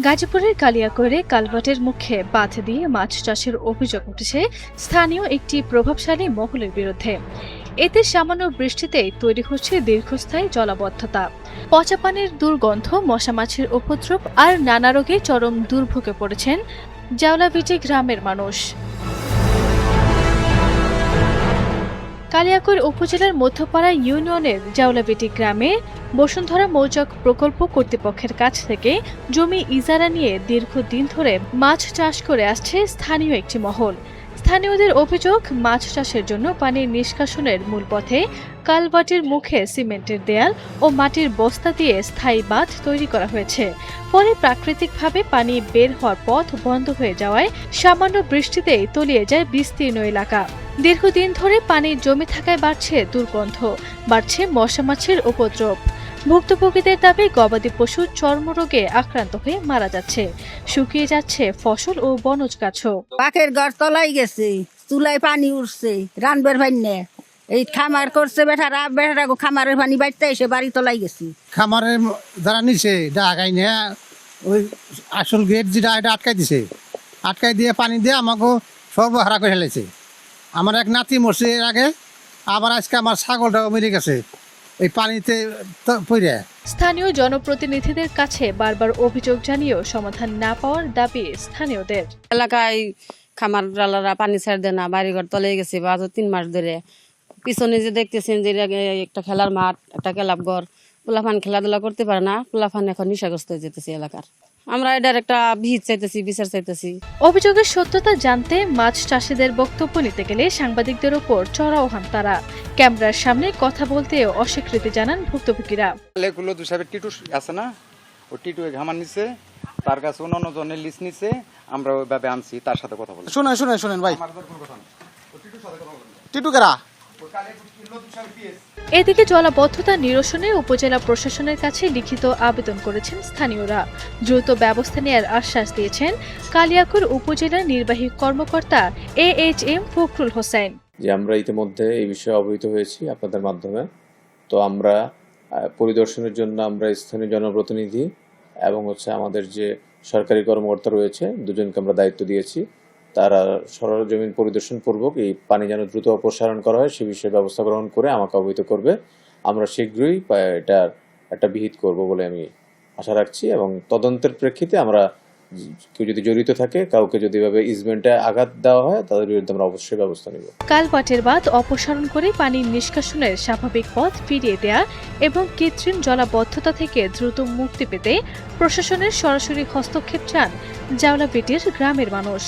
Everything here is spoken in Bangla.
গাজীপুরের কালিয়াকৈরে কালভার্টের মুখে বাঁধ দিয়ে মাছ চাষের অভিযোগ উঠেছে স্থানীয় একটি প্রভাবশালী মহলের বিরুদ্ধে। এতে সামান্য বৃষ্টিতেই তৈরি হচ্ছে দীর্ঘস্থায়ী জলাবদ্ধতা, পচা পানির দুর্গন্ধ, মশা মাছির উপদ্রব আর নানা রোগে চরম দুর্ভোগে পড়েছেন জাওলাভিটি গ্রামের মানুষ। কালিয়াকৈর উপজেলার মধ্যপাড়া ইউনিয়নের জাওলাভিটি গ্রামে বসুন্ধরা মৌচাক প্রকল্প কর্তৃপক্ষের কাছ থেকে জমি ইজারা নিয়ে দীর্ঘদিন ধরে মাছ চাষ করে আসছে স্থানীয় একটি মহল। স্থানীয়দের অভিযোগ, মাছ চাষের জন্য পানি নিষ্কাশনের মূল পথে কালভার্টের মুখে সিমেন্টের দেয়াল ও মাটির বস্তা দিয়ে স্থায়ী বাঁধ তৈরি করা হয়েছে। পরে প্রাকৃতিকভাবে পানি বের হওয়ার পথ বন্ধ হয়ে যাওয়ায় সামান্য বৃষ্টিতেই তলিয়ে যায় বিস্তীর্ণ এলাকা। দীর্ঘদিন ধরে পানি জমে থাকায় বাড়ছে দুর্গন্ধ, বাড়ছে মশা মাছির উপদ্রব। ভুক্তভোগীদের দাবি, গবাদি পশু চর্মরোগে আক্রান্ত হয়ে মারা যাচ্ছে, শুকিয়ে যাচ্ছে ফসল ও বনজ গাছও। পাখের ঘর তলাই গেছে, চুলায় পানি উঠছে, রানবের ভান্নে এই খামার করছে বেটারা খামারের পানি বাড়তে এসে বাড়ি তলাই গেছি। খামারের যারা নিছে ডাকাই নিয়ে ওই আসল গেট যেটা এটা আটকাই দিছে, আটকাই দিয়ে পানি দিয়ে আমাকে সর্বহারা করে ফেলেছে। আমার এক নাতি মরছে এর আগে, আবার আজকে আমার ছাগলটাও মরে গেছে এই পানিতে পড়ে। স্থানীয় জনপ্রতিনিধিদের কাছে বারবার অভিযোগ জানিয়েও সমাধান না পাওয়ার দাবি স্থানীয়দের। এলাকায় খামার ডালারা পানি ছেড়ে দেয় না, বাড়িঘর তলে গেছে বা 3 মাস ধরে। পিছনে যে দেখতেছেন যে একটা খেলার মাঠ, একটা ক্লাবঘর, পোলাফান খেলাধুলা করতে পারে না, পোলাফান এখন নেশাগ্রস্ত হয়ে যেতেছে এলাকার। আমরা এটার একটা বিচার চাইতেছি। অভিযোগের সত্যতা জানতে মাছ চাষিদের বক্তব্য নিতে গেলে সাংবাদিকদের উপর চড়াও হন তারা। ক্যামেরার সামনে কথা বলতেও অস্বীকৃতি জানান ভুক্তভোগীরা। লেগুলো দুসাবের টিটু আছে না, ও টিটু ঘামান নিছে, তার কাছে অন্য জনের লিস্ট নিছে, আমরা ওইভাবে আনছি, তার সাথে কথা বলছি। শুনেন ভাই, টিটু কারা? এদিকে জলাবদ্ধতা নিরসনে উপজেলা প্রশাসনের কাছে লিখিত আবেদন করেছেন স্থানীয়রা। দ্রুত ব্যবস্থা নেওয়ার আশ্বাস দিয়েছেন কালিয়াকৈর উপজেলা নির্বাহী কর্মকর্তা AHM ফখরুল হোসেন। যে আমরা ইতিমধ্যে এই বিষয়ে অবহিত হয়েছি আপনাদের মাধ্যমে। তো আমরা পরিদর্শনের জন্য আমরা স্থানীয় জনপ্রতিনিধি এবং আমাদের যে সরকারি কর্মকর্তা রয়েছে দুজনকে আমরা দায়িত্ব দিয়েছি। তারা সরজমিন পরিদর্শন পূর্বক এই পানি যেন দ্রুত অপসারণ করা হয় সে বিষয়ে ব্যবস্থা গ্রহণ করে আমাকে অবহিত করবে। আমরা শীঘ্রই এটার একটা বিহিত করব বলে আমি আশা রাখছি, এবং তদন্তের প্রেক্ষিতে আমরা কেউ যদি জড়িত থাকে, কাউকে যদি এভাবে ইজমেন্টে আঘাত দেওয়া হয়, তাদের বিরুদ্ধে আমরা অবশ্যই ব্যবস্থা নেব। কালভার্টের বাঁধ অপসারণ করে পানি নিষ্কাশনের স্বাভাবিক পথ ফিরিয়ে দেয়া এবং কৃত্রিম জলাবদ্ধতা থেকে দ্রুত মুক্তি পেতে প্রশাসনের সরাসরি হস্তক্ষেপ চান জাওলাভিটির গ্রামের মানুষ।